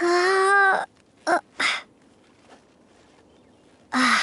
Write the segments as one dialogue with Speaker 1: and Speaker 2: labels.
Speaker 1: ああ、あ、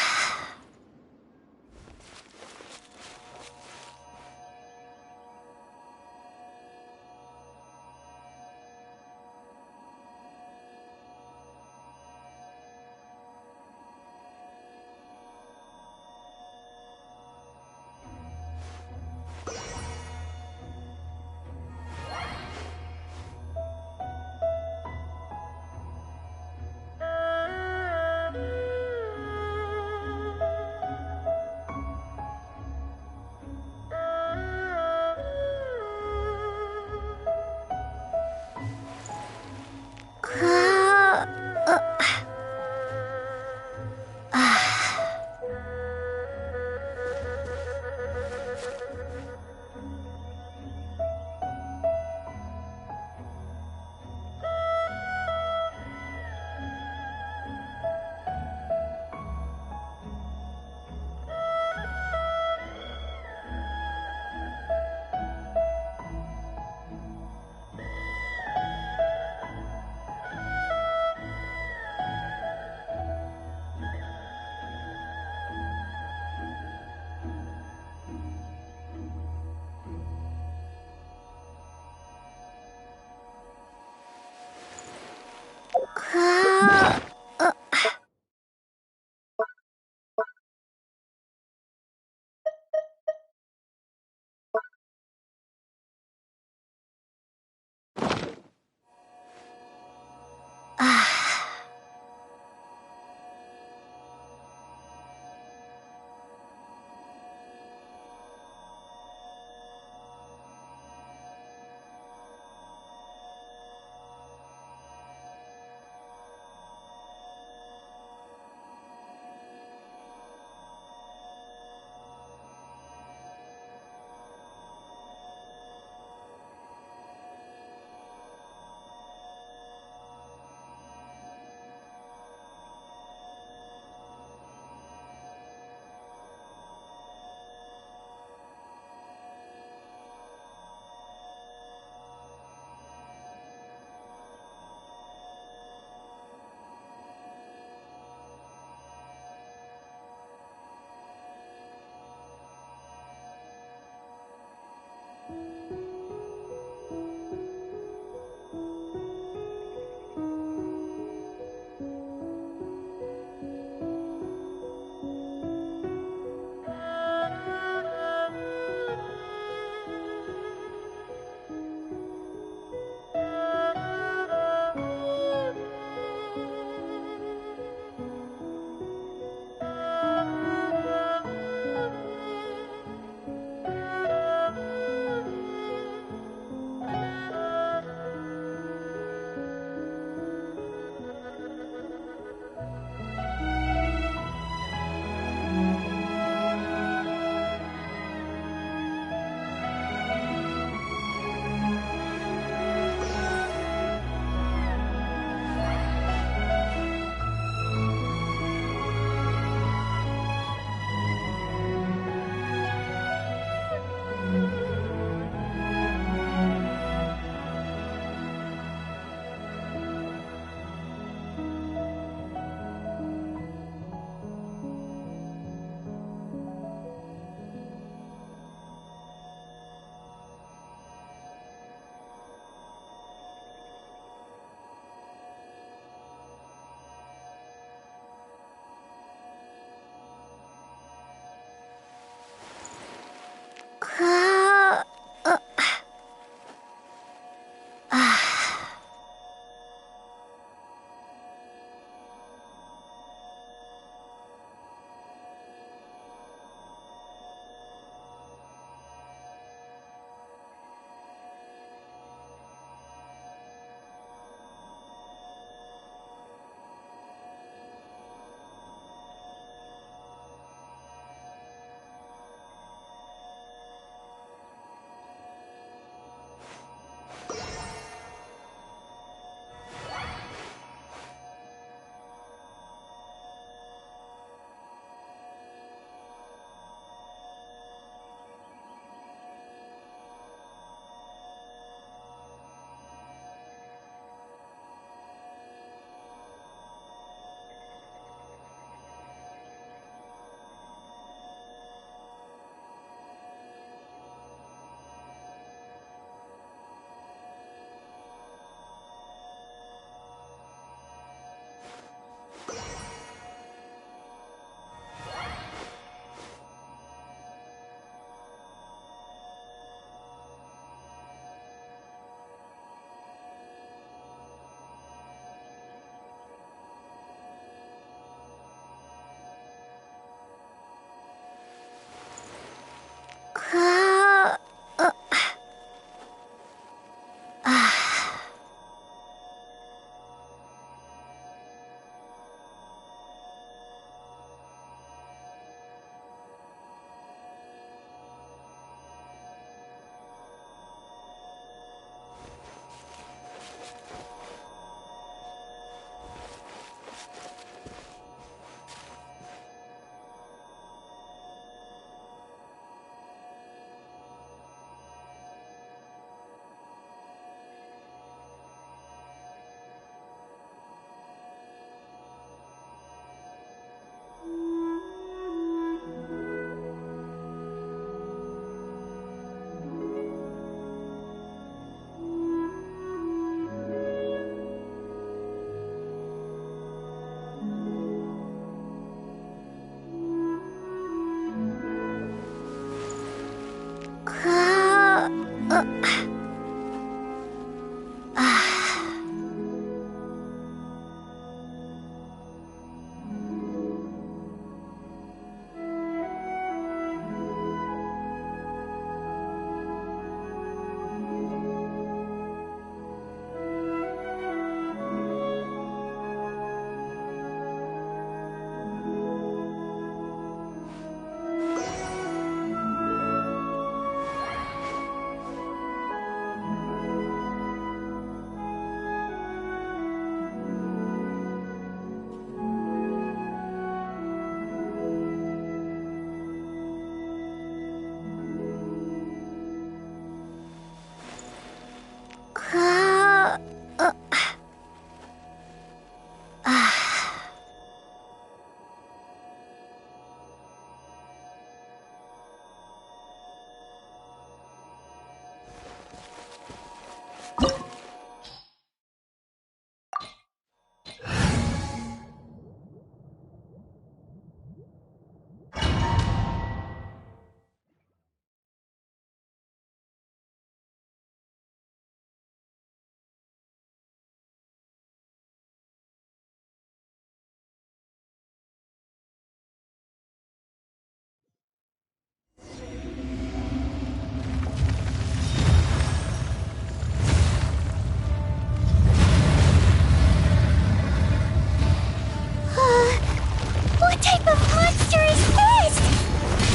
Speaker 1: What type of monster is this?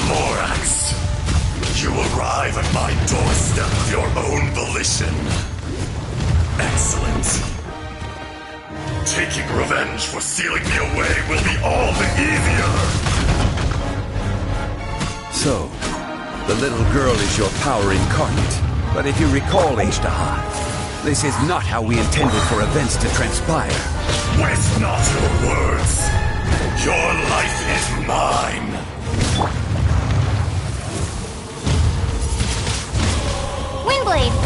Speaker 2: Morax, you arrive at my doorstep of your own volition. Excellent. Taking revenge for sealing me away will be all the easier.
Speaker 3: So, the little girl is your power incarnate. But if you recall, Ishtaha, this is not how we intended for events to transpire.
Speaker 2: Waste not your words. Your life is mine.
Speaker 1: Windblade!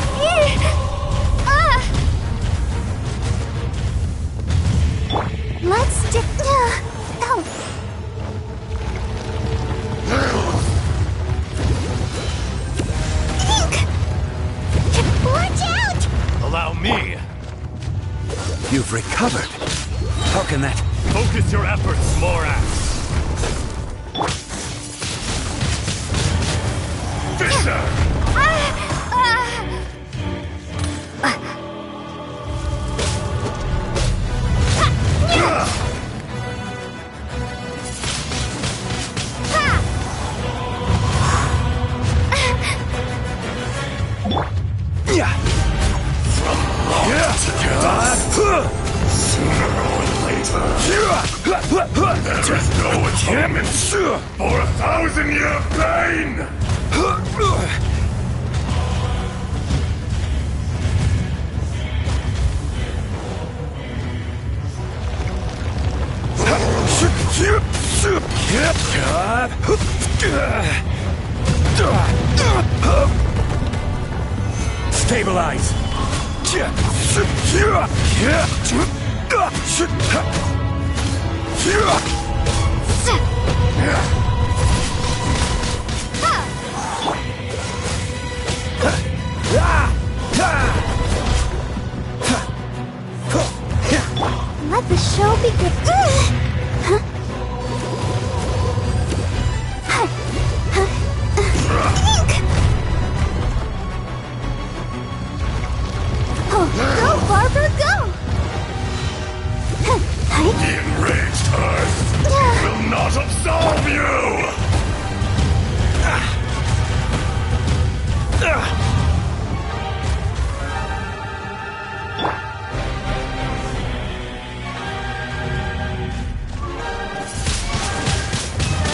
Speaker 1: Let's do... Oh. Ink! Watch out!
Speaker 2: Allow me.
Speaker 3: You've recovered. How can that...
Speaker 2: Focus your efforts, Morax. Fisher! Sooner or later, there is no atonement for 1,000-year pain!
Speaker 3: Stabilize!
Speaker 1: Let the show begin. Go, Barbara, go!
Speaker 2: The enraged Earth will not absolve you!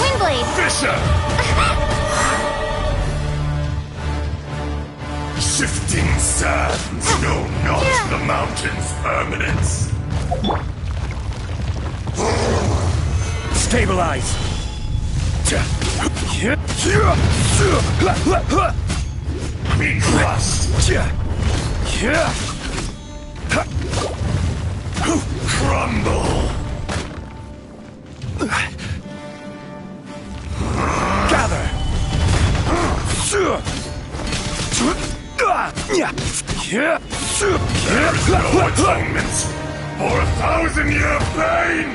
Speaker 1: Windblade!
Speaker 2: Fisher! Shifting sands know not the mountain's permanence.
Speaker 3: Stabilize!
Speaker 2: Be crushed! Crumble!
Speaker 3: Gather!
Speaker 2: There is no atonement for 1,000-year pain!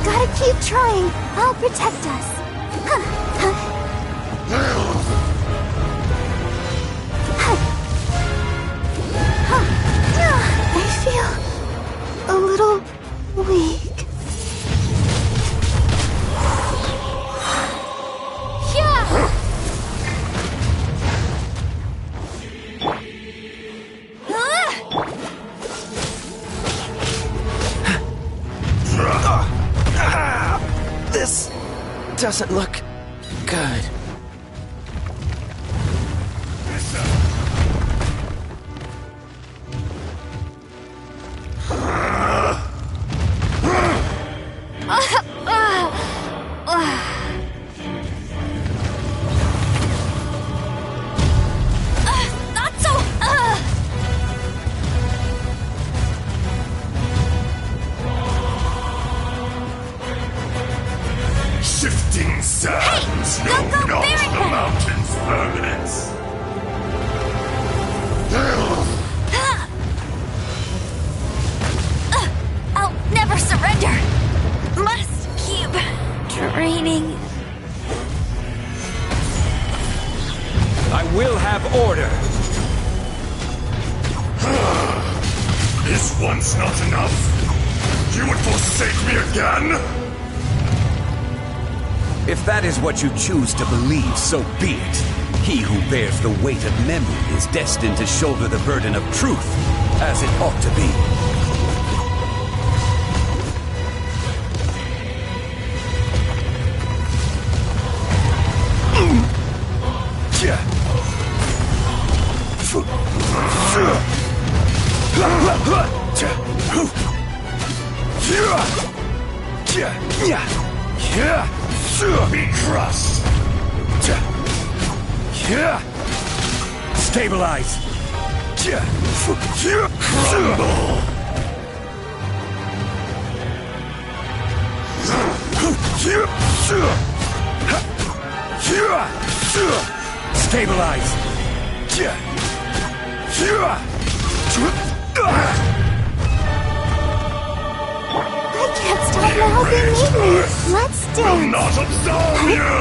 Speaker 1: Gotta keep trying. I'll protect us. I feel a little weak.
Speaker 4: This doesn't look good.
Speaker 2: Shifting sands,
Speaker 1: Hey,
Speaker 2: no,
Speaker 1: go,
Speaker 2: not
Speaker 1: Baron!
Speaker 2: the mountain's permanence.
Speaker 1: I'll never surrender. Must keep training.
Speaker 3: I will have order.
Speaker 2: Is once not enough? You would forsake me again?
Speaker 3: If that is what you choose to believe, so be it. He who bears the weight of memory is destined to shoulder the burden of truth, as it ought to be.
Speaker 2: Be crushed!
Speaker 3: Stabilize!
Speaker 2: Crumble!
Speaker 3: Stabilize!
Speaker 1: I can't stop now. They need me. Let's
Speaker 2: Will
Speaker 1: dance.
Speaker 2: not absolve you!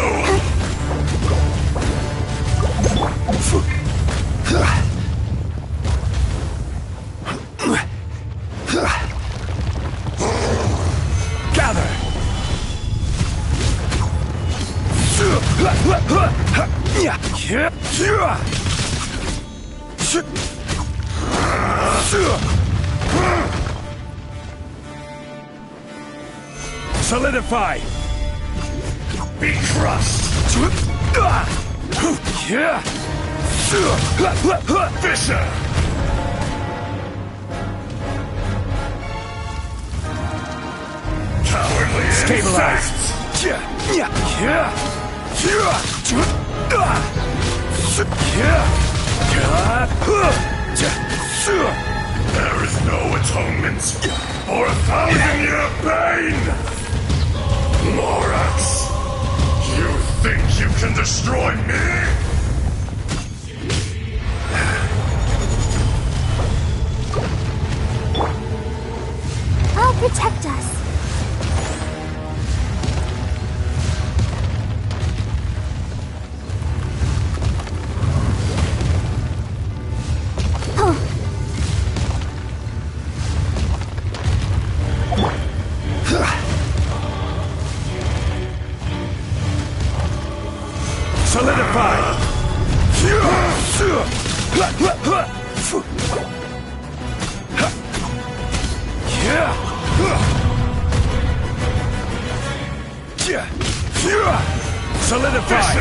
Speaker 3: Gather! Solidify!
Speaker 2: Be crushed! Fisher! Cowardly
Speaker 3: Stabilize!
Speaker 2: insects! There is no atonement for 1,000-year pain! Morax! You think you can destroy me?
Speaker 1: I'll protect us.
Speaker 3: Solidify! Solidify!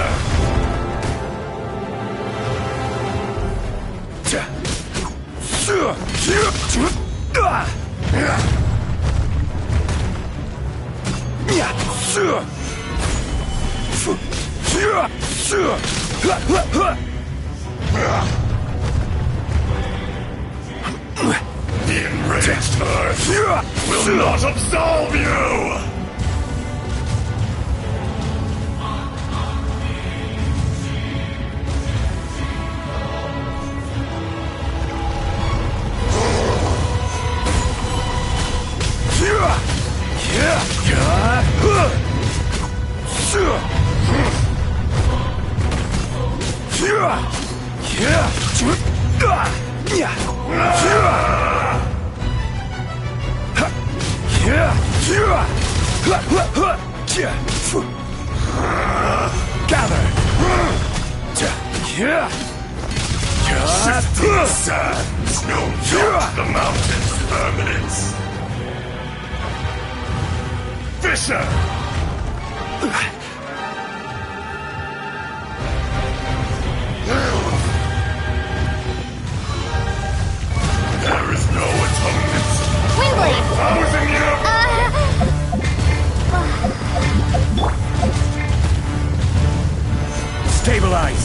Speaker 2: The enraged earth will not absolve you! Shifting sands, no doubt the mountain's permanence. Fisher! There is no atonement.
Speaker 1: Windblade!
Speaker 2: Housing you!
Speaker 3: Stabilize!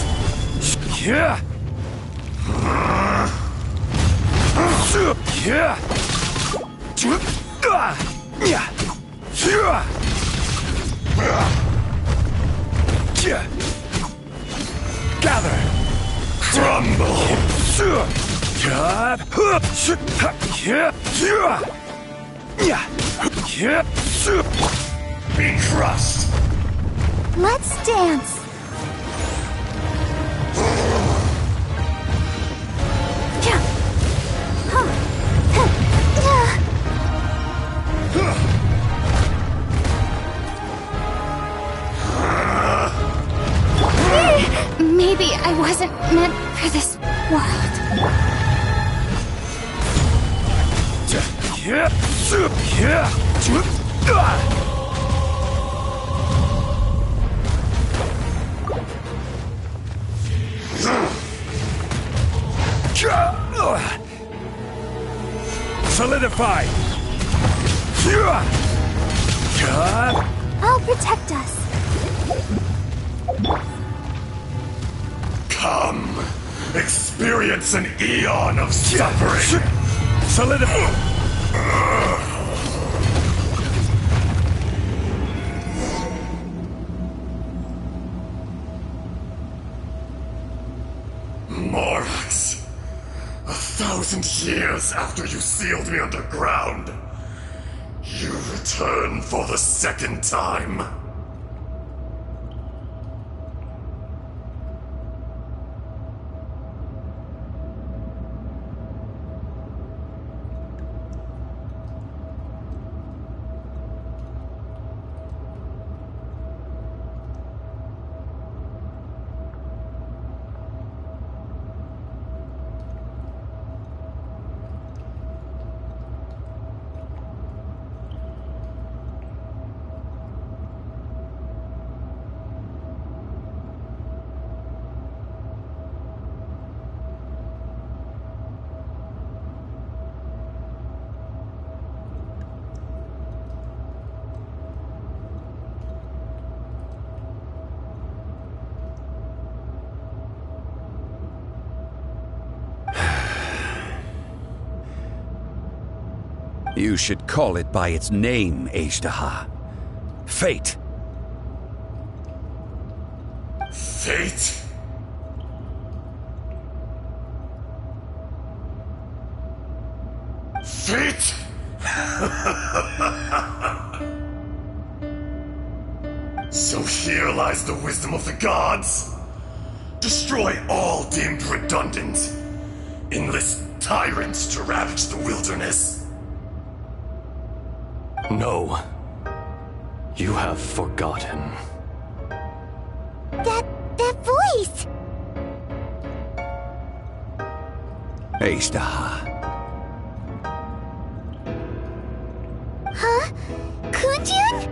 Speaker 3: Gather!
Speaker 2: Crumble! Be crushed!
Speaker 1: Let's dance. Maybe I wasn't meant for this world.
Speaker 3: Solidify!
Speaker 1: I'll protect us.
Speaker 2: Come, experience an eon of suffering.
Speaker 3: Solidify!
Speaker 2: Morax, 1,000 years after you sealed me underground, you return for the second time.
Speaker 3: You should call it by its name, Ashtaha. Fate.
Speaker 2: Fate? Fate? So here lies the wisdom of the gods. Destroy all deemed redundant. Enlist tyrants to ravage the wilderness.
Speaker 5: No. You have forgotten.
Speaker 1: That voice!
Speaker 3: Ashtaha.
Speaker 1: Huh? Kunjun?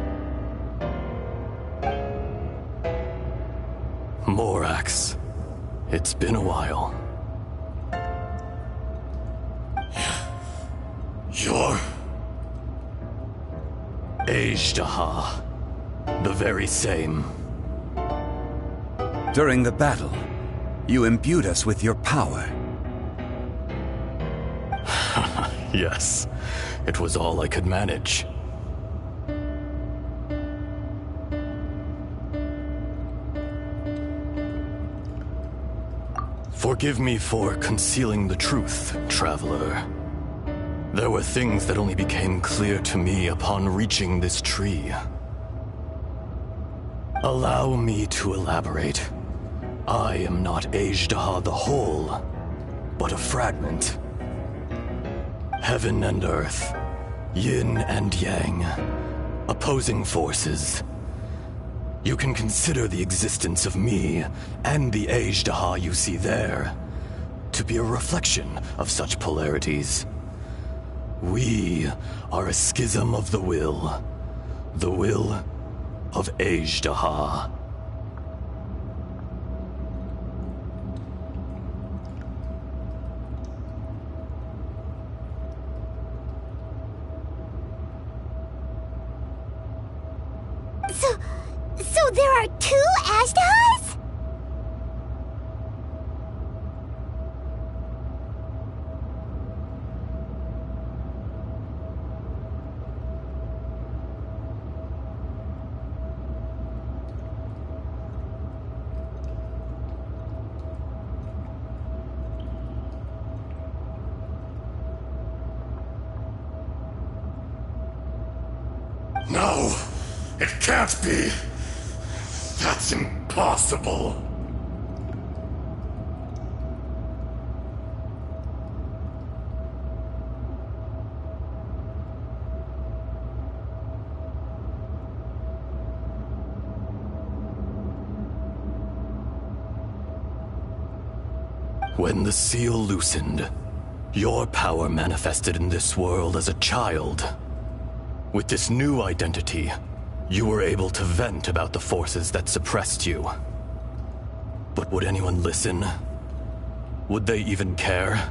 Speaker 5: Morax. It's been a while.
Speaker 2: You're...
Speaker 5: Ashtaha. The very same.
Speaker 3: During the battle, you imbued us with your power.
Speaker 5: Yes. It was all I could manage. Forgive me for concealing the truth, traveler. There were things that only became clear to me upon reaching this tree. Allow me to elaborate. I am not Azhdaha the whole, but a fragment. Heaven and earth, yin and yang, opposing forces. You can consider the existence of me and the Azhdaha you see there to be a reflection of such polarities. We are a schism of the will of Azhdaha.
Speaker 1: So there are two Ashdahas?
Speaker 2: No! It can't be! That's impossible!
Speaker 5: When the seal loosened, your power manifested in this world as a child. With this new identity, you were able to vent about the forces that suppressed you. But would anyone listen? Would they even care?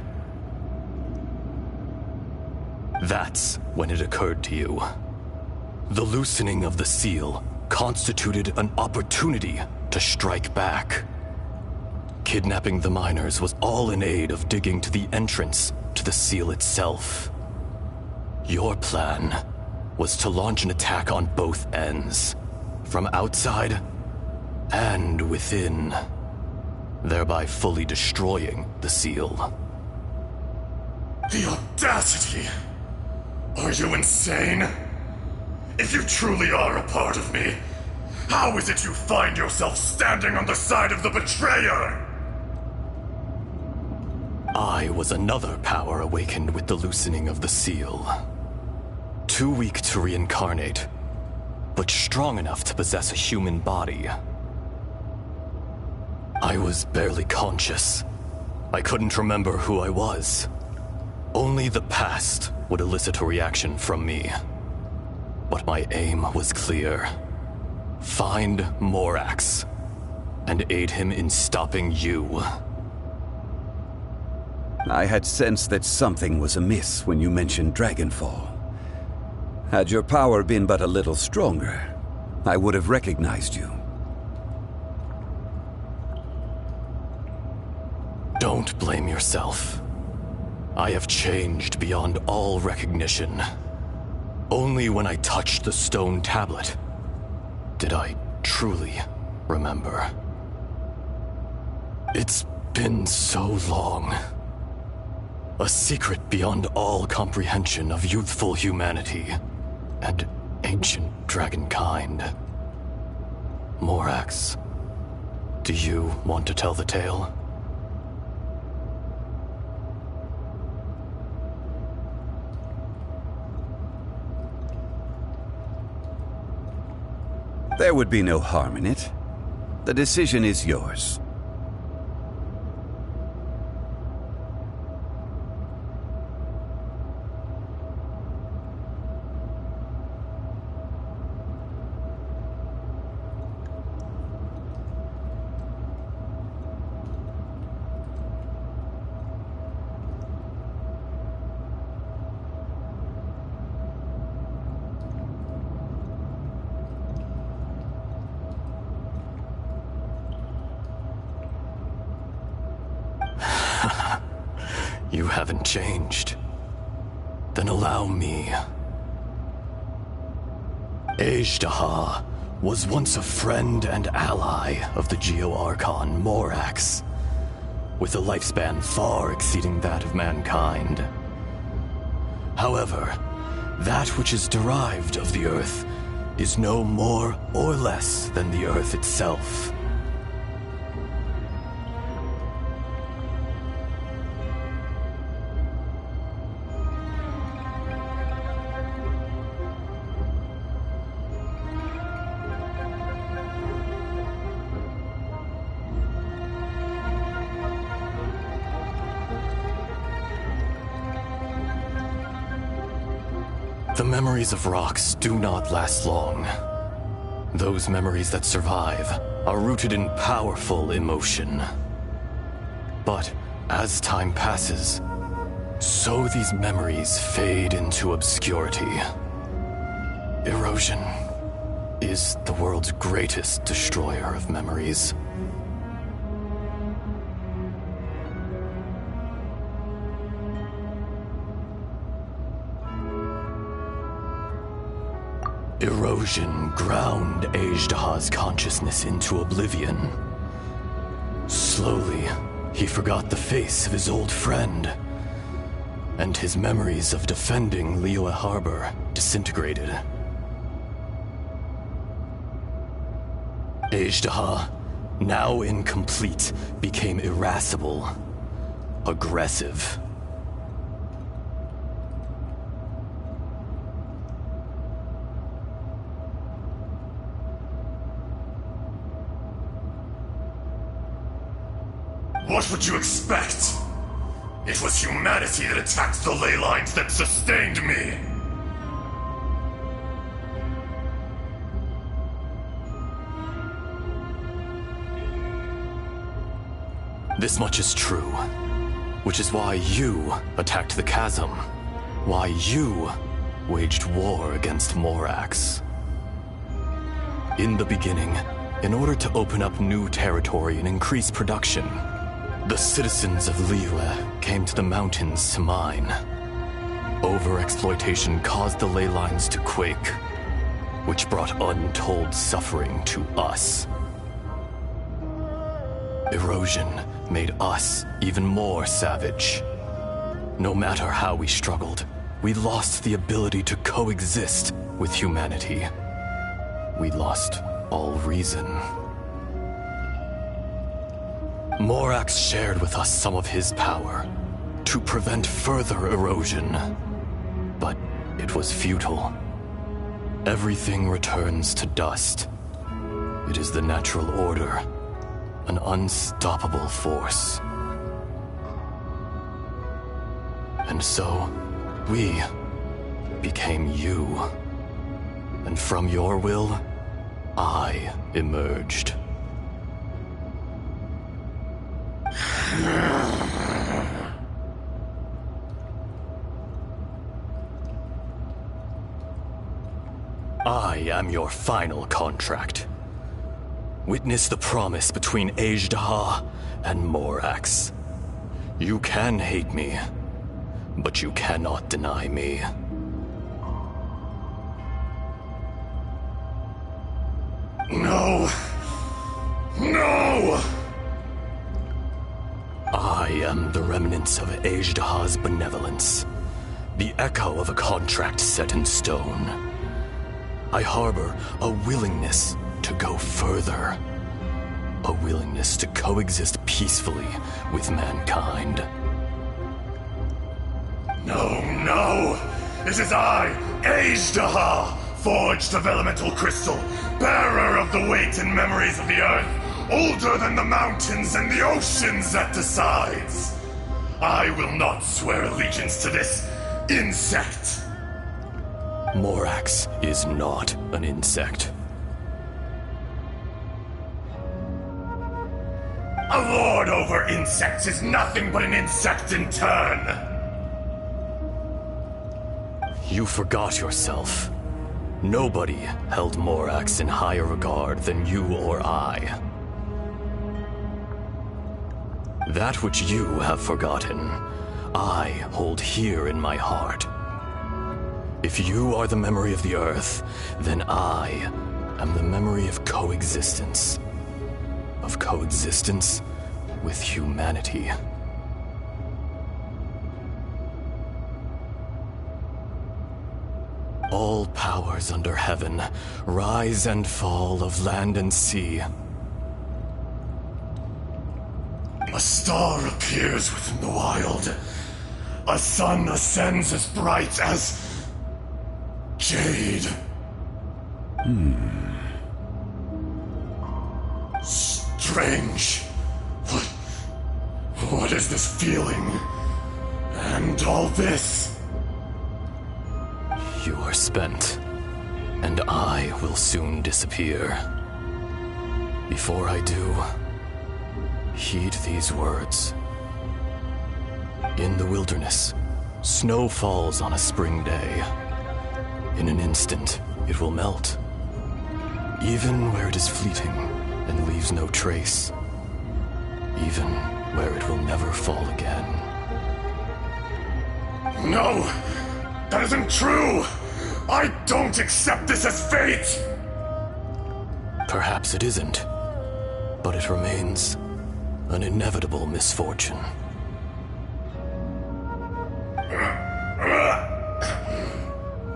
Speaker 5: That's when it occurred to you. The loosening of the seal constituted an opportunity to strike back. Kidnapping the miners was all in aid of digging to the entrance to the seal itself. Your plan was to launch an attack on both ends, from outside and within, thereby fully destroying the seal.
Speaker 2: The audacity! Are you insane? If you truly are a part of me, how is it you find yourself standing on the side of the betrayer?
Speaker 5: I was another power awakened with the loosening of the seal. Too weak to reincarnate, but strong enough to possess a human body. I was barely conscious. I couldn't remember who I was. Only the past would elicit a reaction from me. But my aim was clear. Find Morax, and aid him in stopping you.
Speaker 3: I had sensed that something was amiss when you mentioned Dragonfall. Had your power been but a little stronger, I would have recognized you.
Speaker 5: Don't blame yourself. I have changed beyond all recognition. Only when I touched the stone tablet did I truly remember. It's been so long. A secret beyond all comprehension of youthful humanity and ancient dragonkind. Morax, do you want to tell the tale?
Speaker 3: There would be no harm in it. The decision is yours.
Speaker 5: You haven't changed. Then allow me. Azhdaha was once a friend and ally of the Geo-Archon Morax, with a lifespan far exceeding that of mankind. However, that which is derived of the Earth is no more or less than the Earth itself. The memories of rocks do not last long. Those memories that survive are rooted in powerful emotion. But as time passes, so these memories fade into obscurity. Erosion is the world's greatest destroyer of memories. Erosion ground Ajdaha's consciousness into oblivion. Slowly, he forgot the face of his old friend, and his memories of defending Liyue Harbor disintegrated. Ajdaha, now incomplete, became irascible, aggressive.
Speaker 2: What would you expect? It was humanity that attacked the ley lines that sustained me.
Speaker 5: This much is true, which is why you attacked the chasm, why you waged war against Morax. In the beginning, in order to open up new territory and increase production, the citizens of Liyue came to the mountains to mine. Overexploitation caused the ley lines to quake, which brought untold suffering to us. Erosion made us even more savage. No matter how we struggled, we lost the ability to coexist with humanity. We lost all reason. Morax shared with us some of his power to prevent further erosion, but it was futile. Everything returns to dust. It is the natural order, an unstoppable force. And so, we became you. And from your will, I emerged. I am your final contract. Witness the promise between Ajdaha and Morax. You can hate me, but you cannot deny me.
Speaker 2: No! No!
Speaker 5: I am the remnants of Ajdaha's benevolence, the echo of a contract set in stone. I harbor a willingness to go further, a willingness to coexist peacefully with mankind.
Speaker 2: No, no! It is I, Ajdaha, forged of elemental crystal, bearer of the weight and memories of the earth, older than the mountains and the oceans that decides. I will not swear allegiance to this insect.
Speaker 5: Morax is not an insect.
Speaker 2: A lord over insects is nothing but an insect in turn.
Speaker 5: You forgot yourself. Nobody held Morax in higher regard than you or I. That which you have forgotten, I hold here in my heart. If you are the memory of the Earth, then I am the memory of coexistence. Of coexistence with humanity. All powers under heaven, rise and fall of land and sea.
Speaker 2: A star appears within the wild. A sun ascends as bright as jade. Strange. What is this feeling? And all this?
Speaker 5: You are spent, and I will soon disappear. Before I do, heed these words. In the wilderness, snow falls on a spring day. In an instant, it will melt, even where it is fleeting and leaves no trace, even where it will never fall again.
Speaker 2: No! That isn't true! I don't accept this as fate!
Speaker 5: Perhaps it isn't, but it remains an inevitable misfortune.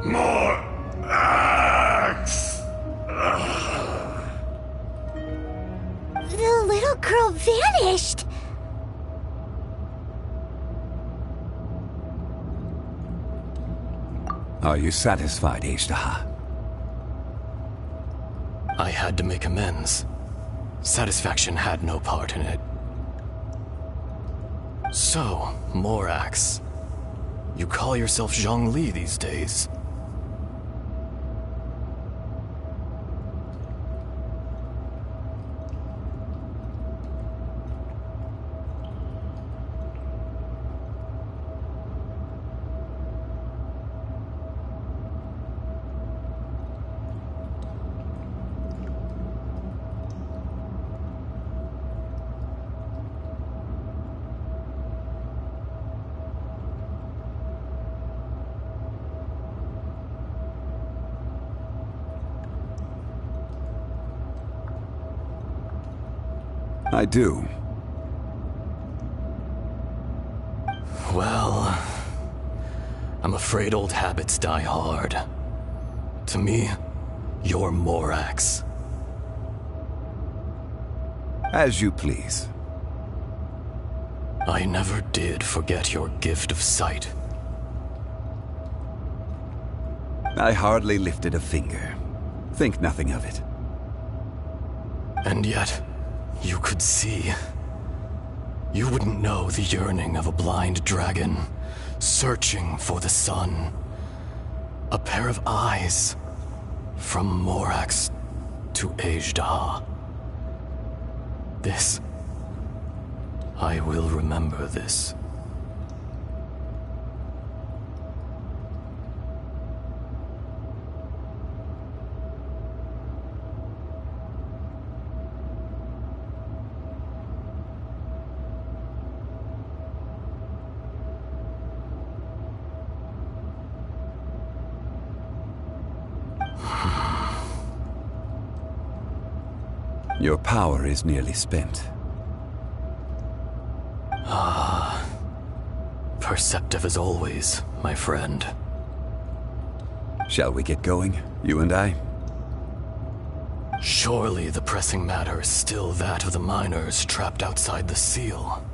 Speaker 2: More axe!
Speaker 1: The little girl vanished!
Speaker 3: Are you satisfied, Ishtaha?
Speaker 5: I had to make amends. Satisfaction had no part in it. So, Morax, you call yourself Zhongli these days.
Speaker 3: I do.
Speaker 5: Well, I'm afraid old habits die hard. To me, you're Morax.
Speaker 3: As you please.
Speaker 5: I never did forget your gift of sight.
Speaker 3: I hardly lifted a finger. Think nothing of it.
Speaker 5: And yet, you could see. You wouldn't know the yearning of a blind dragon, searching for the sun. A pair of eyes, from Morax to Ejdah. This, I will remember this.
Speaker 3: Your power is nearly spent.
Speaker 5: Perceptive as always, my friend.
Speaker 3: Shall we get going, you and I?
Speaker 5: Surely the pressing matter is still that of the miners trapped outside the seal.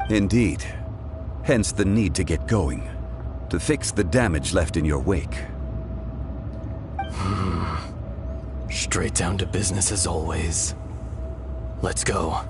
Speaker 3: Indeed. Hence the need to get going. To fix the damage left in your wake.
Speaker 5: Straight down to business as always. Let's go.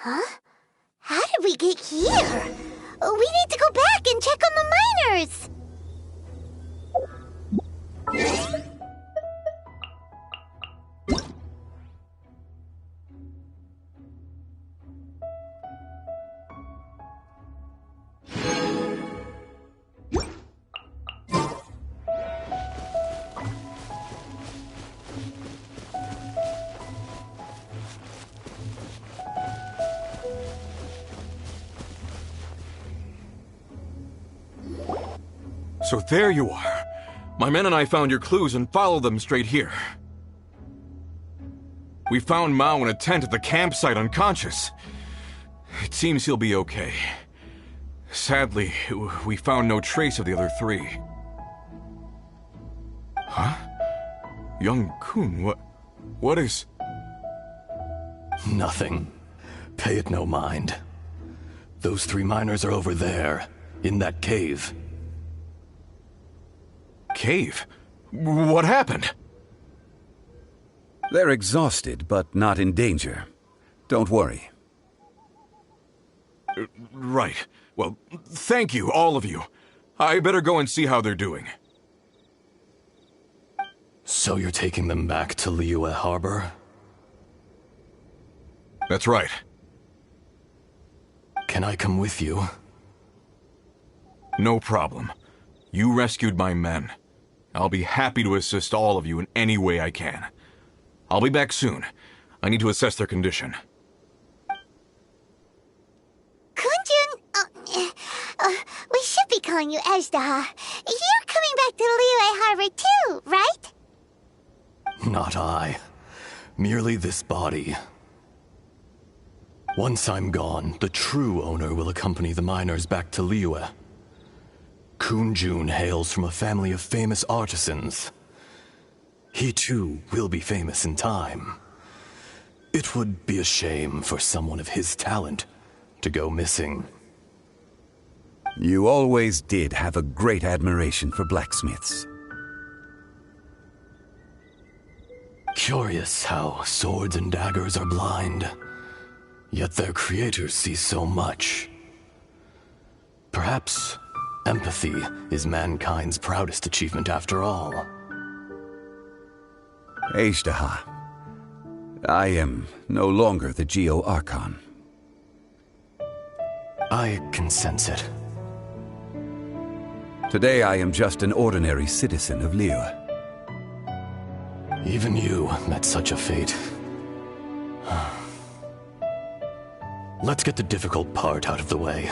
Speaker 1: How did we get here? We need to go back and check on the miners!
Speaker 6: So there you are. My men and I found your clues and followed them straight here. We found Mao in a tent at the campsite unconscious. It seems he'll be okay. Sadly, we found no trace of the other three. Huh? Young Kun, what is...
Speaker 5: Nothing. Pay it no mind. Those three miners are over there, in that cave.
Speaker 6: Cave? What happened?
Speaker 3: They're exhausted, but not in danger. Don't worry.
Speaker 6: Right. Well, thank you, all of you. I better go and see how they're doing.
Speaker 5: So you're taking them back to Liyue Harbor?
Speaker 6: That's right.
Speaker 5: Can I come with you?
Speaker 6: No problem. You rescued my men. I'll be happy to assist all of you in any way I can. I'll be back soon. I need to assess their condition.
Speaker 1: Kunjun, we should be calling you Ezda. You're coming back to Liyue Harbor too, right?
Speaker 5: Not I. Merely this body. Once I'm gone, the true owner will accompany the miners back to Liyue. Kunjun hails from a family of famous artisans. He too will be famous in time. It would be a shame for someone of his talent to go missing.
Speaker 3: You always did have a great admiration for blacksmiths.
Speaker 5: Curious how swords and daggers are blind, yet their creators see so much. Perhaps empathy is mankind's proudest achievement after all.
Speaker 3: Ezda, I am no longer the Geo-Archon.
Speaker 5: I can sense it.
Speaker 3: Today I am just an ordinary citizen of Liyue.
Speaker 5: Even you met such a fate. Let's get the difficult part out of the way.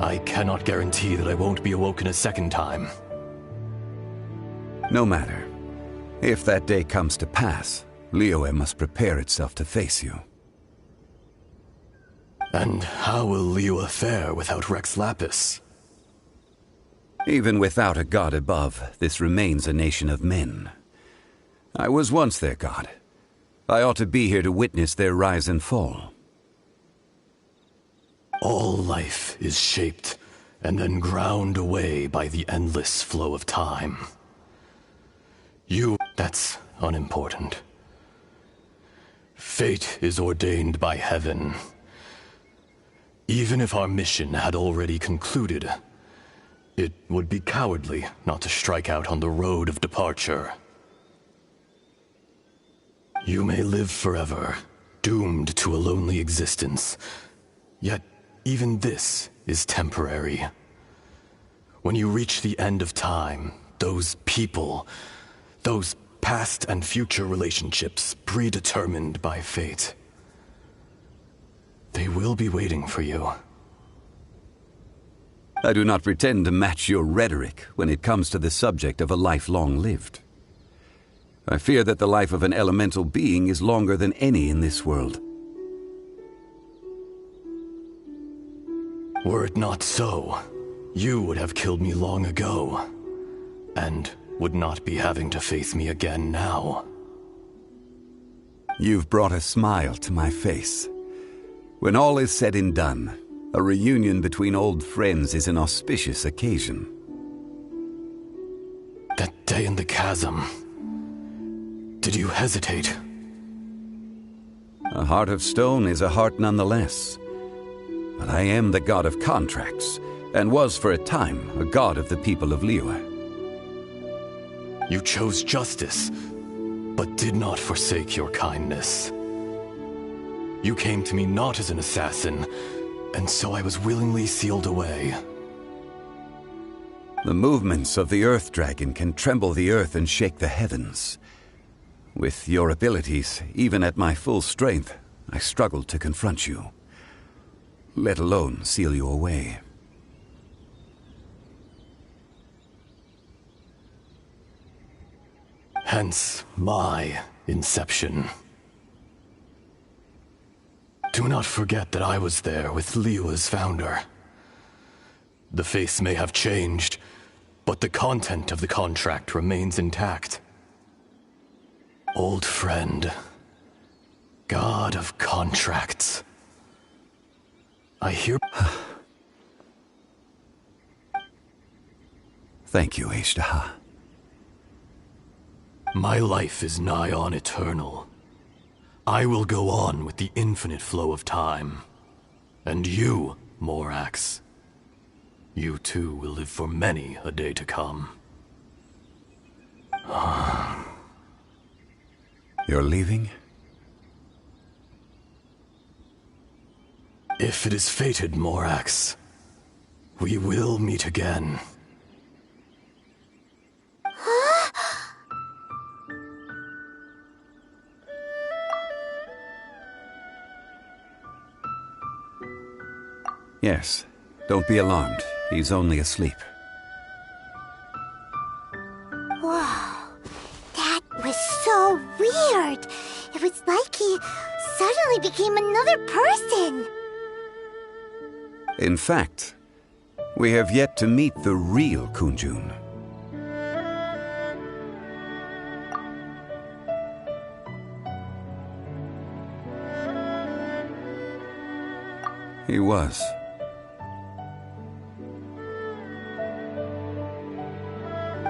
Speaker 5: I cannot guarantee that I won't be awoken a second time.
Speaker 3: No matter. If that day comes to pass, Liyue must prepare itself to face you.
Speaker 5: And how will Liyue fare without Rex Lapis?
Speaker 3: Even without a god above, this remains a nation of men. I was once their god. I ought to be here to witness their rise and fall.
Speaker 5: All life is shaped and then ground away by the endless flow of time. That's unimportant. Fate is ordained by heaven. Even if our mission had already concluded, it would be cowardly not to strike out on the road of departure. You may live forever, doomed to a lonely existence. Yet, even this is temporary. When you reach the end of time, those people, those past and future relationships predetermined by fate, they will be waiting for you.
Speaker 3: I do not pretend to match your rhetoric when it comes to the subject of a life long lived. I fear that the life of an elemental being is longer than any in this world.
Speaker 5: Were it not so, you would have killed me long ago, and would not be having to face me again now.
Speaker 3: You've brought a smile to my face. When all is said and done, a reunion between old friends is an auspicious occasion.
Speaker 5: That day in the chasm, did you hesitate?
Speaker 3: A heart of stone is a heart nonetheless. But I am the god of contracts, and was for a time a god of the people of Liyue.
Speaker 5: You chose justice, but did not forsake your kindness. You came to me not as an assassin, and so I was willingly sealed away.
Speaker 3: The movements of the Earth Dragon can tremble the earth and shake the heavens. With your abilities, even at my full strength, I struggled to confront you, let alone seal you away.
Speaker 5: Hence my inception. Do not forget that I was there with Liyue's founder. The face may have changed, but the content of the contract remains intact. Old friend, god of contracts. I hear...
Speaker 3: Thank you, Ashtaha.
Speaker 5: My life is nigh on eternal. I will go on with the infinite flow of time. And you, Morax, you too will live for many a day to come.
Speaker 3: You're leaving?
Speaker 5: If it is fated, Morax, we will meet again.
Speaker 3: Yes. Don't be alarmed. He's only asleep.
Speaker 1: Whoa. That was so weird. It was like he suddenly became another person.
Speaker 3: In fact, we have yet to meet the real Kunjun. He was.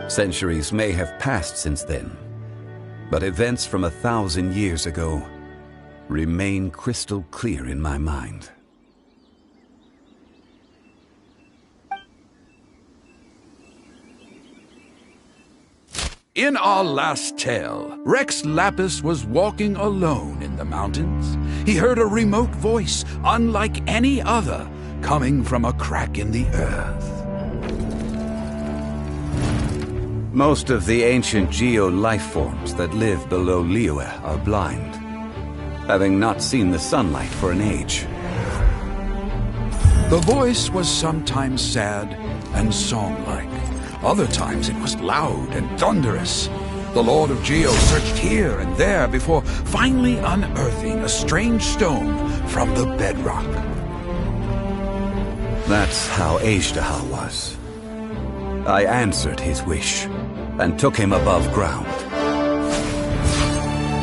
Speaker 3: Centuries may have passed since then, but events from 1,000 years ago remain crystal clear in my mind.
Speaker 7: In our last tale, Rex Lapis was walking alone in the mountains. He heard a remote voice, unlike any other, coming from a crack in the earth.
Speaker 3: Most of the ancient geo-life forms that live below Liyue are blind, having not seen the sunlight for an age.
Speaker 7: The voice was sometimes sad and song-like. Other times it was loud and thunderous. The Lord of Geo searched here and there before finally unearthing a strange stone from the bedrock.
Speaker 3: That's how Ashtaha was. I answered his wish and took him above ground.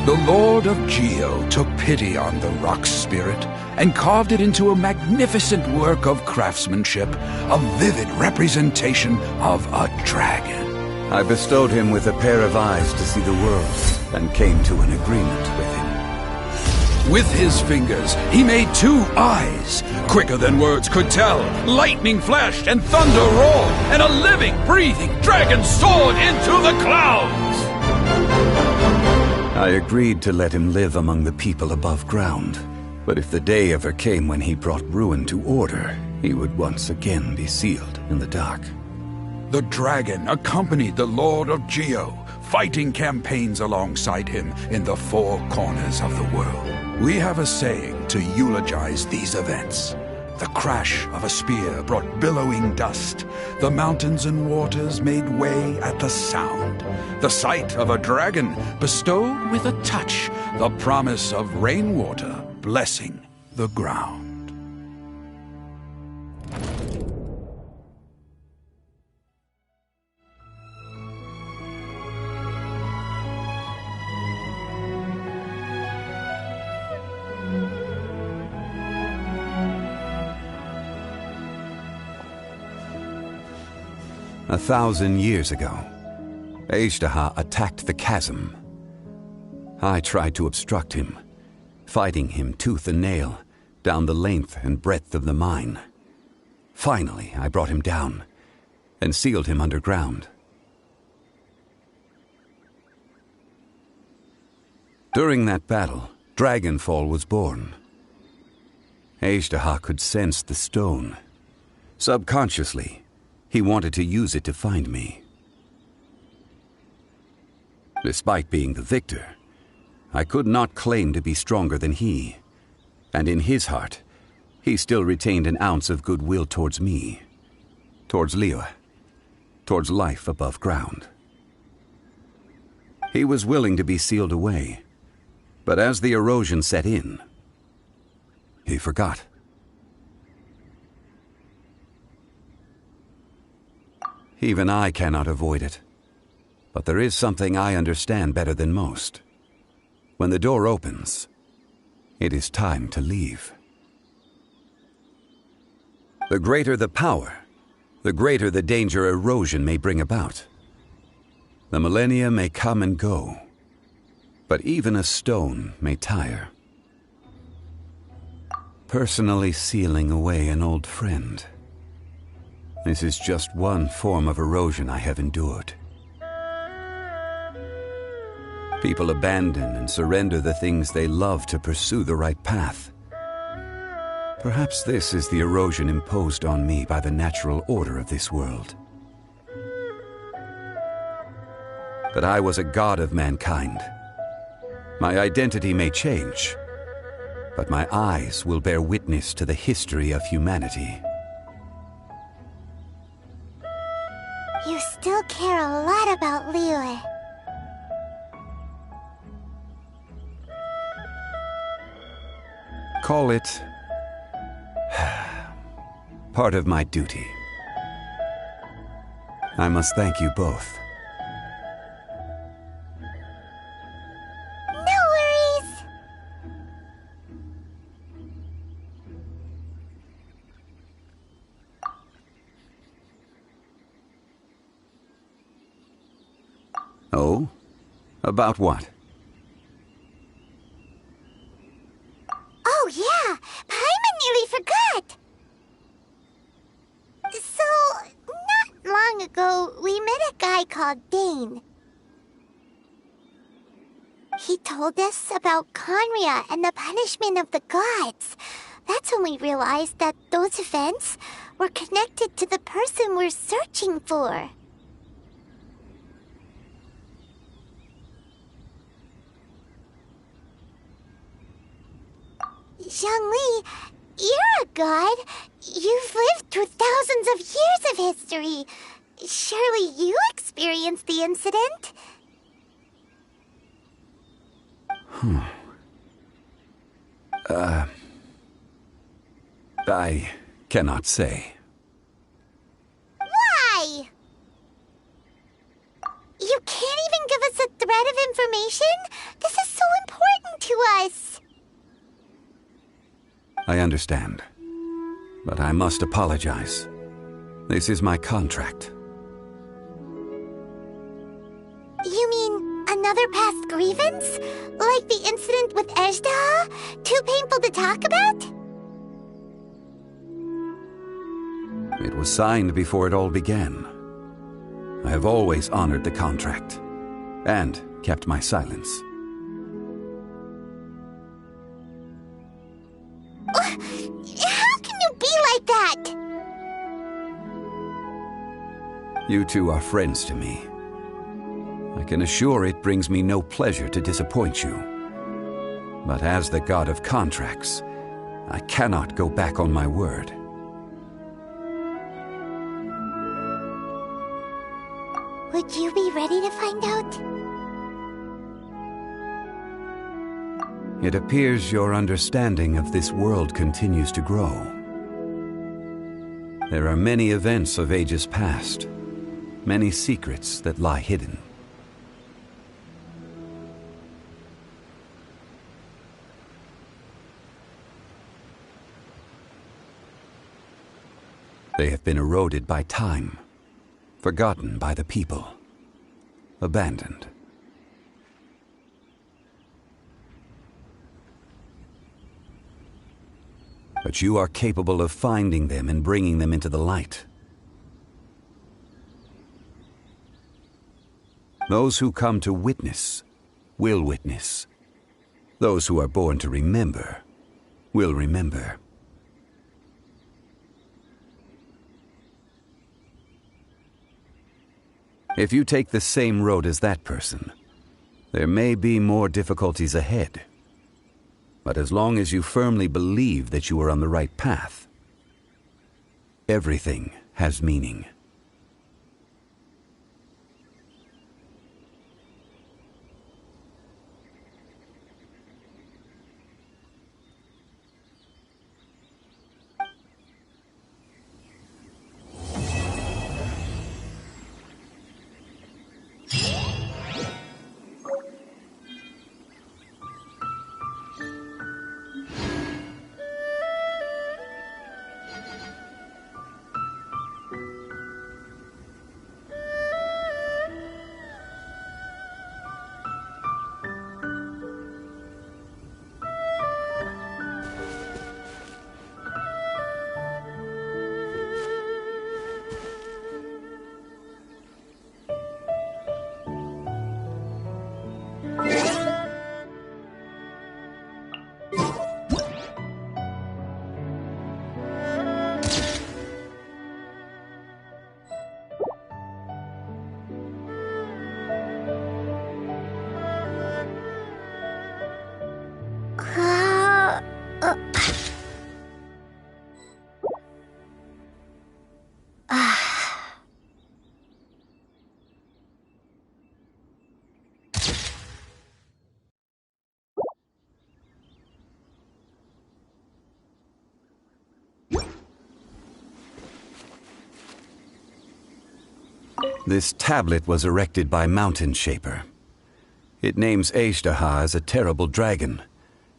Speaker 7: The Lord of Geo took pity on the rock spirit and carved it into a magnificent work of craftsmanship, a vivid representation of a dragon.
Speaker 3: I bestowed him with a pair of eyes to see the world and came to an agreement with him.
Speaker 7: With his fingers, he made 2 eyes. Quicker than words could tell, lightning flashed and thunder roared, and a living, breathing dragon soared into the clouds!
Speaker 3: I agreed to let him live among the people above ground, but if the day ever came when he brought ruin to order, he would once again be sealed in the dark.
Speaker 7: The dragon accompanied the Lord of Geo, fighting campaigns alongside him in the 4 corners of the world. We have a saying to eulogize these events. The crash of a spear brought billowing dust. The mountains and waters made way at the sound. The sight of a dragon bestowed with a touch the promise of rainwater blessing the ground.
Speaker 3: A 1,000 years ago, Ashtaha attacked the chasm. I tried to obstruct him, fighting him tooth and nail, down the length and breadth of the mine. Finally, I brought him down and sealed him underground. During that battle, Dragonfall was born. Azhdaha could sense the stone. Subconsciously, he wanted to use it to find me. Despite being the victor, I could not claim to be stronger than he, and in his heart, he still retained an ounce of goodwill towards me, towards Liyue, towards life above ground. He was willing to be sealed away, but as the erosion set in, he forgot. Even I cannot avoid it, but there is something I understand better than most. When the door opens, it is time to leave. The greater the power, the greater the danger erosion may bring about. The millennia may come and go, but even a stone may tire. Personally sealing away an old friend. This is just one form of erosion I have endured. People abandon and surrender the things they love to pursue the right path. Perhaps this is the erosion imposed on me by the natural order of this world. But I was a god of mankind. My identity may change, but my eyes will bear witness to the history of humanity.
Speaker 1: You still care a lot about Liyue.
Speaker 3: Call it part of my duty. I must thank you both.
Speaker 1: No worries!
Speaker 3: Oh? About what?
Speaker 1: Oh yeah! Paimon nearly forgot! So, not long ago, we met a guy called Dane. He told us about Conria and the punishment of the gods. That's when we realized that those events were connected to the person we're searching for. Zhongli, you're a god. You've lived through thousands of years of history. Surely you experienced the incident?
Speaker 3: I cannot say.
Speaker 1: Why? You can't even give us a thread of information? This is so important to us.
Speaker 3: I understand, but I must apologize. This is my contract.
Speaker 1: You mean another past grievance? Like the incident with Azhdaha? Too painful to talk about?
Speaker 3: It was signed before it all began. I have always honored the contract, and kept my silence.
Speaker 1: How can you be like that?
Speaker 3: You two are friends to me. I can assure it brings me no pleasure to disappoint you. But as the god of contracts, I cannot go back on my word.
Speaker 1: Would you be ready to find out?
Speaker 3: It appears your understanding of this world continues to grow. There are many events of ages past, many secrets that lie hidden. They have been eroded by time, forgotten by the people, abandoned. But you are capable of finding them and bringing them into the light. Those who come to witness will witness. Those who are born to remember will remember. If you take the same road as that person, there may be more difficulties ahead. But as long as you firmly believe that you are on the right path, everything has meaning. This tablet was erected by Mountain Shaper. It names Azhdaha as a terrible dragon,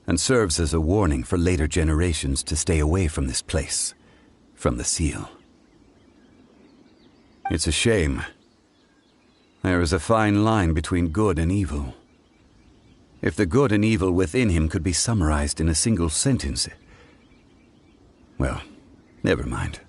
Speaker 3: and serves as a warning for later generations to stay away from this place, from the seal. It's a shame. There is a fine line between good and evil. If the good and evil within him could be summarized in a single sentence... Well, never mind.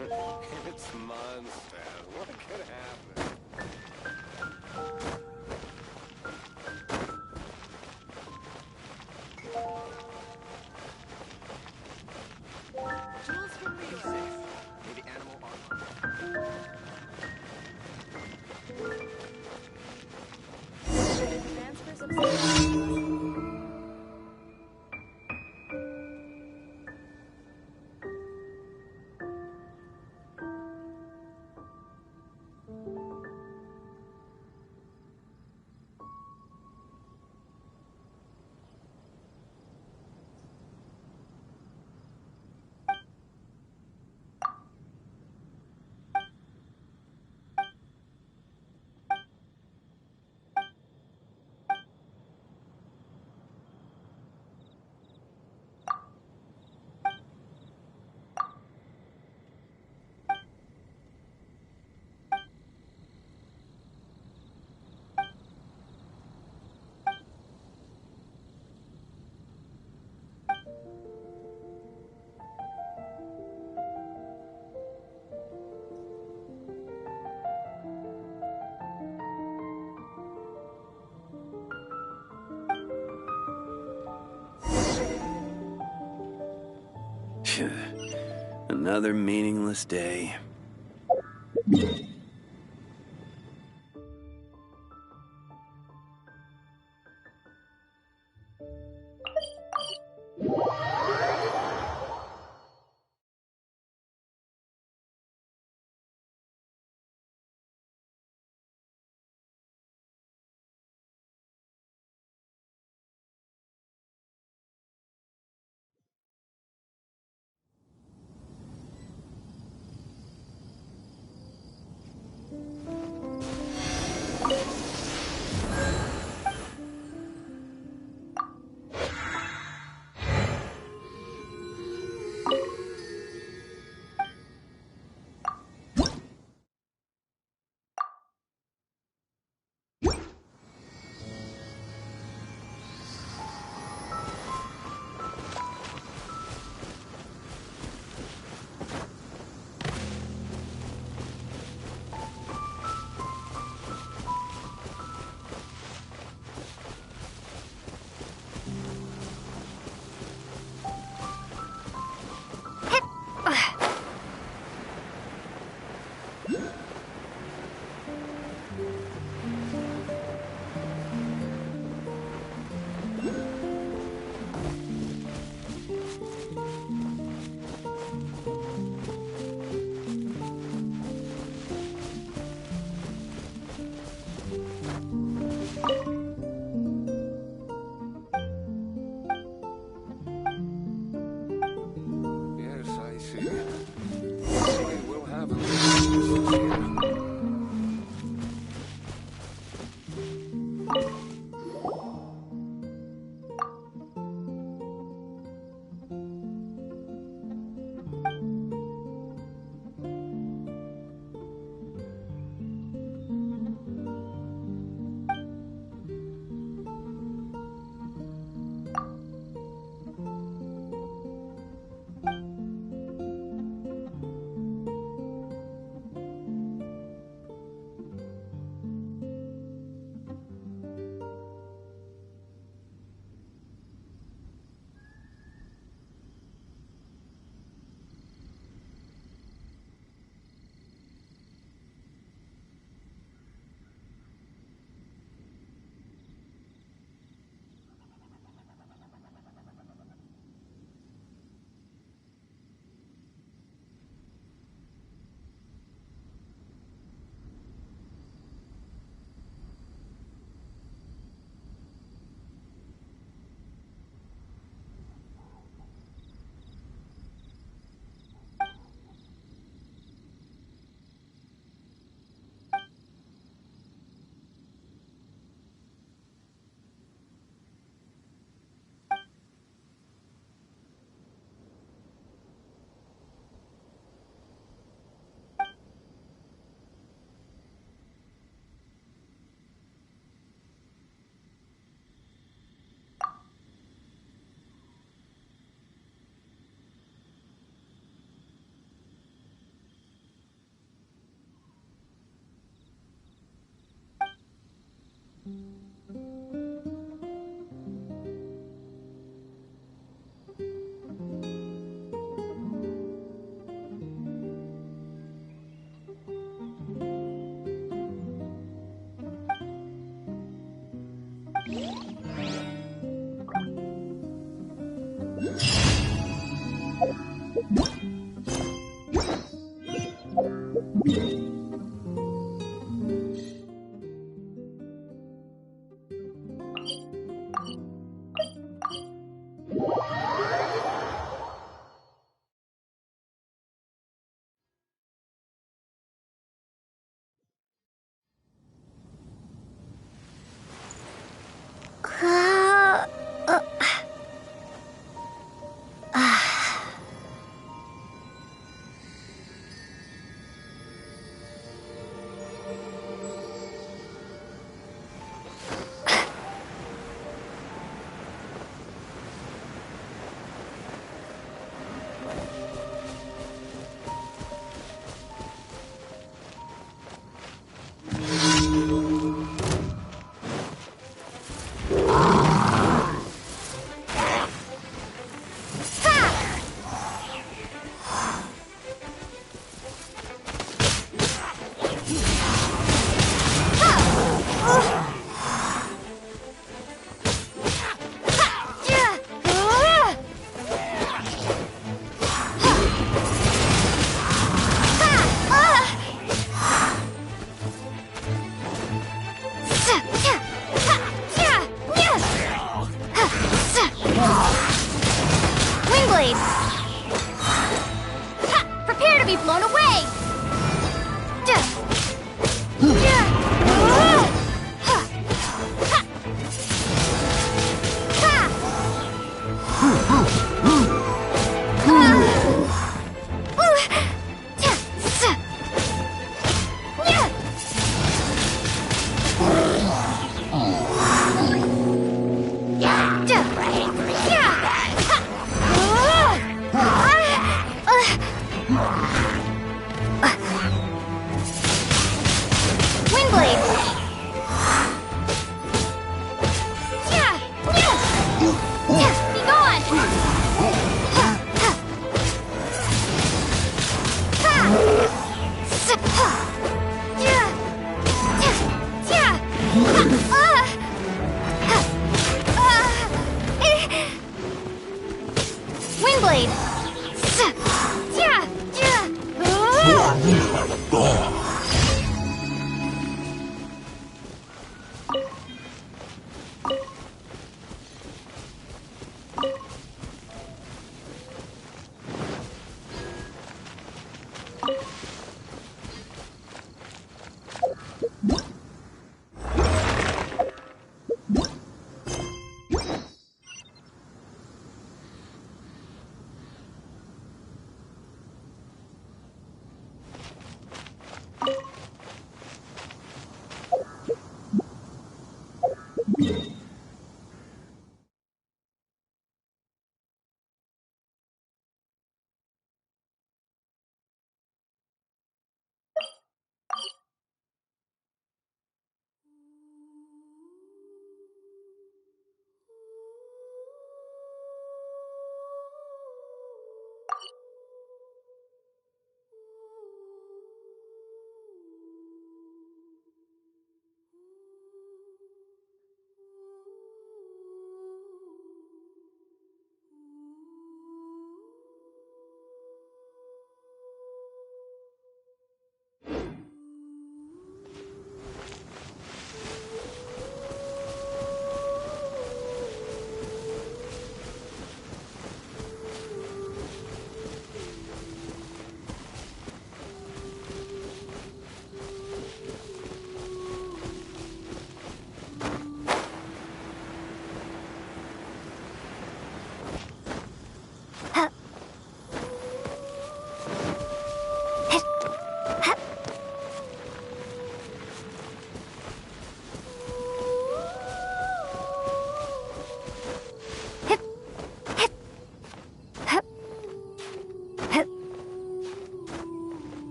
Speaker 8: It's monsters. What could happen?
Speaker 9: Tools from research. Maybe animal armor. Transfers of
Speaker 4: Another meaningless day.
Speaker 8: Yes, I see. Maybe we'll have a little here.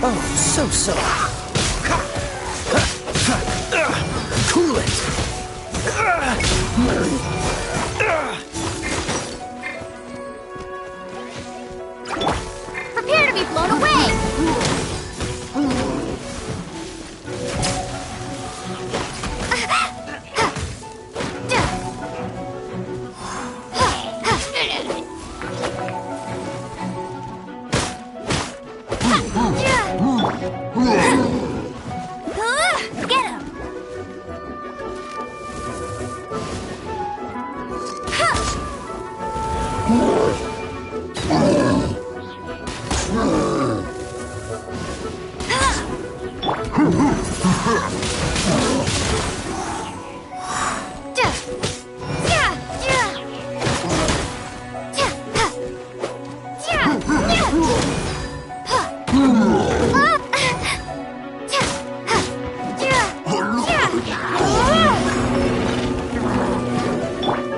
Speaker 10: Oh, so. Cool it.
Speaker 1: Prepare to be blown away! Get him!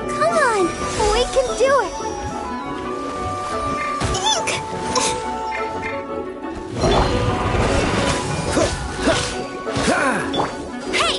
Speaker 1: Come on, we can do it! Ink! Hey!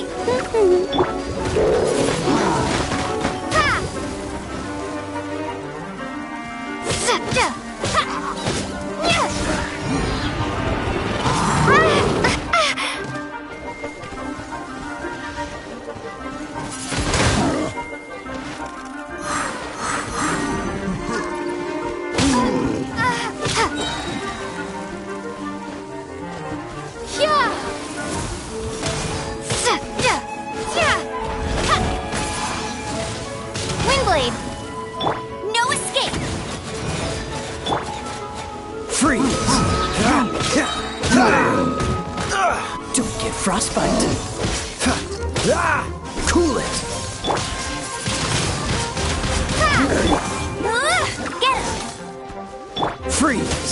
Speaker 1: Windblade! No escape!
Speaker 10: Freeze! Don't get frostbite. Cool it.
Speaker 1: Get him!
Speaker 10: Freeze!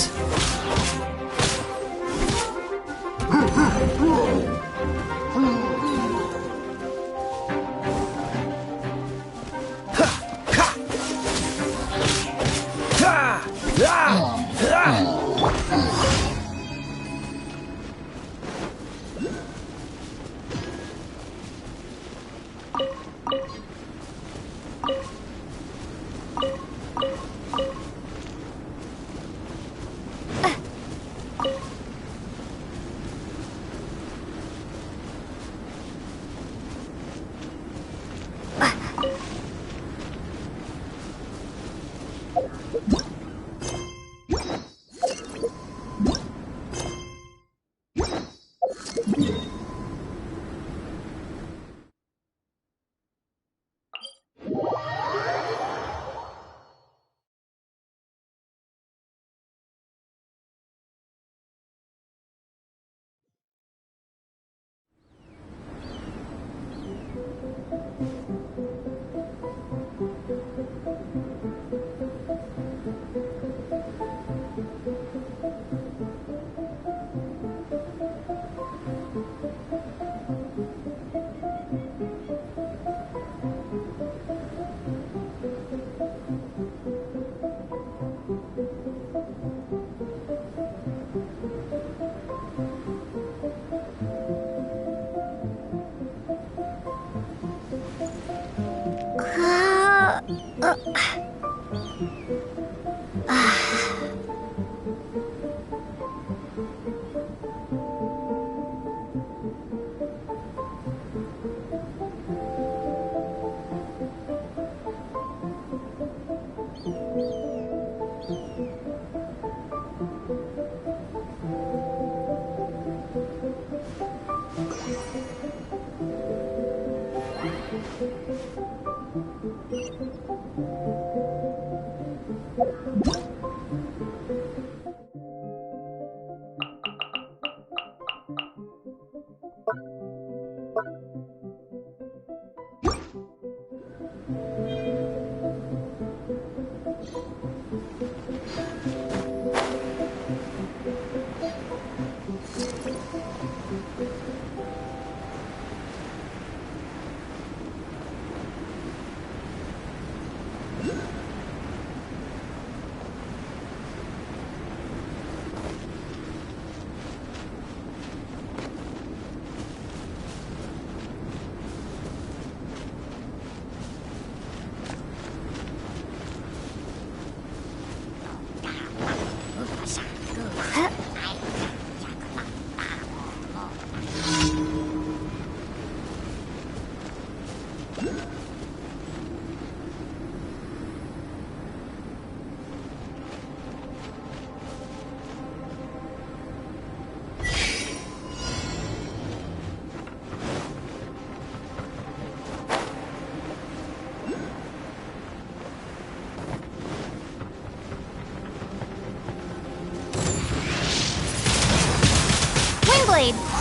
Speaker 1: Windblade!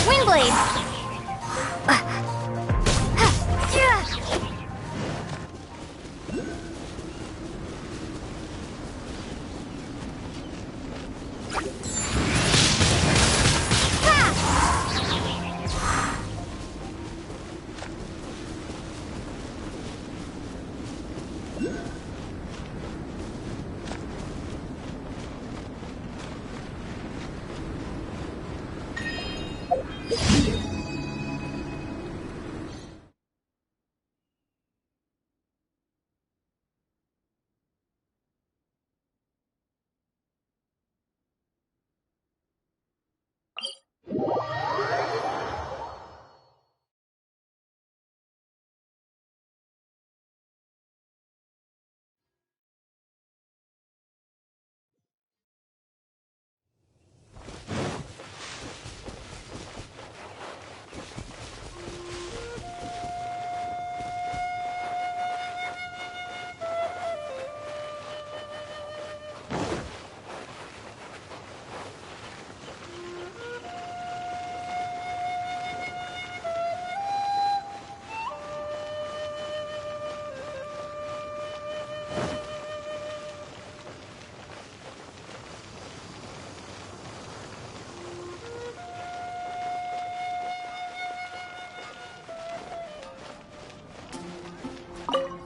Speaker 1: Windblade!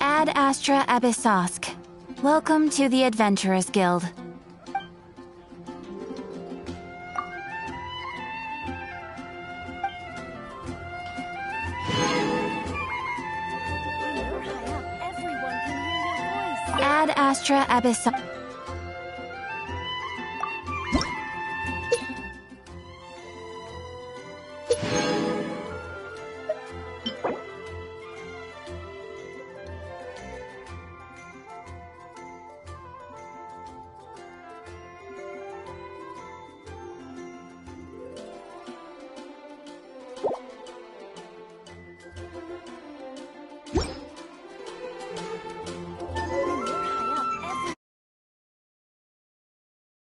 Speaker 1: Ad Astra Abyssosk. Welcome to the Adventurers Guild. Ad Astra Abyssosk.